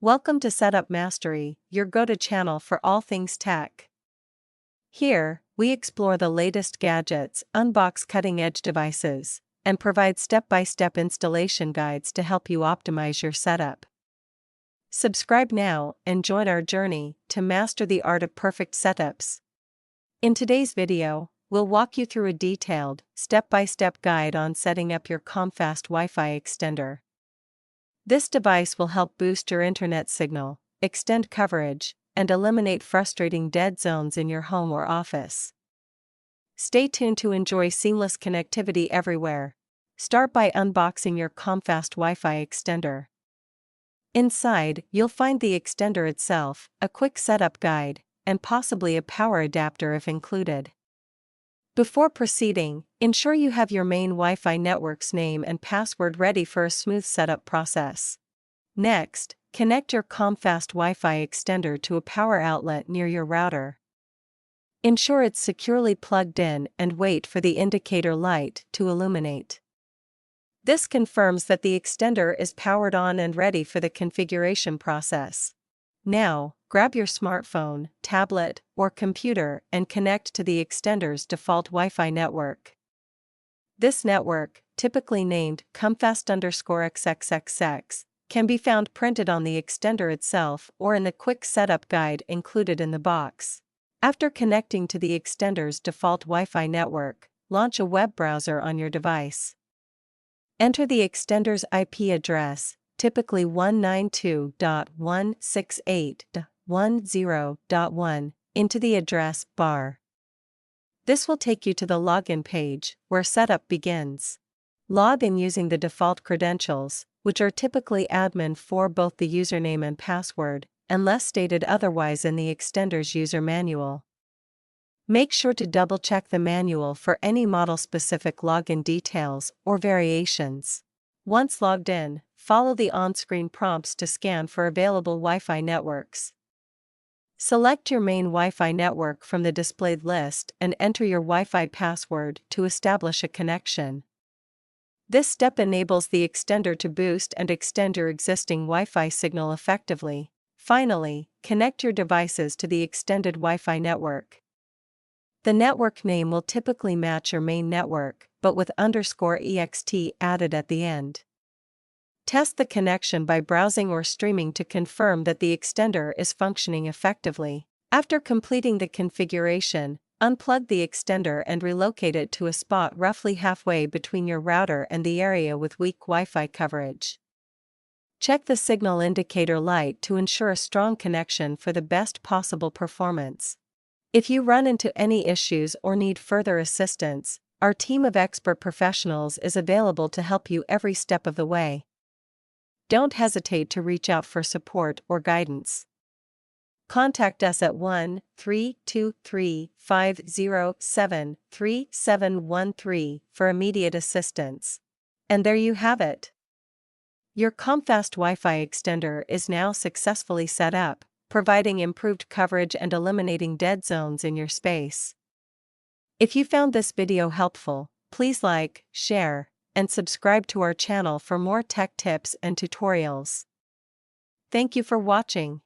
Welcome to Setup Mastery, your go-to channel for all things tech. Here, we explore the latest gadgets, unbox cutting-edge devices, and provide step-by-step installation guides to help you optimize your setup. Subscribe now and join our journey to master the art of perfect setups. In today's video, we'll walk you through a detailed, step-by-step guide on setting up your Comfast Wi-Fi extender. This device will help boost your internet signal, extend coverage, and eliminate frustrating dead zones in your home or office. Stay tuned to enjoy seamless connectivity everywhere. Start by unboxing your Comfast Wi-Fi extender. Inside, you'll find the extender itself, a quick setup guide, and possibly a power adapter if included. Before proceeding, ensure you have your main Wi-Fi network's name and password ready for a smooth setup process. Next, connect your Comfast Wi-Fi extender to a power outlet near your router. Ensure it's securely plugged in and wait for the indicator light to illuminate. This confirms that the extender is powered on and ready for the configuration process. Now, grab your smartphone, tablet, or computer and connect to the extender's default Wi-Fi network. This network, typically named Comfast_XXXX, can be found printed on the extender itself or in the quick setup guide included in the box. After connecting to the extender's default Wi-Fi network, launch a web browser on your device. Enter the extender's IP address, typically 192.168.10.1, into the address bar. This will take you to the login page, where setup begins. Log in using the default credentials, which are typically admin for both the username and password, unless stated otherwise in the extender's user manual. Make sure to double-check the manual for any model-specific login details or variations. Once logged in, follow the on-screen prompts to scan for available Wi-Fi networks. Select your main Wi-Fi network from the displayed list and enter your Wi-Fi password to establish a connection. This step enables the extender to boost and extend your existing Wi-Fi signal effectively. Finally, connect your devices to the extended Wi-Fi network. The network name will typically match your main network, but with _ext added at the end. Test the connection by browsing or streaming to confirm that the extender is functioning effectively. After completing the configuration, unplug the extender and relocate it to a spot roughly halfway between your router and the area with weak Wi-Fi coverage. Check the signal indicator light to ensure a strong connection for the best possible performance. If you run into any issues or need further assistance, our team of expert professionals is available to help you every step of the way. Don't hesitate to reach out for support or guidance. Contact us at 1-323-507-3713 for immediate assistance. And there you have it. Your Comfast Wi-Fi extender is now successfully set up, providing improved coverage and eliminating dead zones in your space. If you found this video helpful, please like, share, and subscribe to our channel for more tech tips and tutorials. Thank you for watching.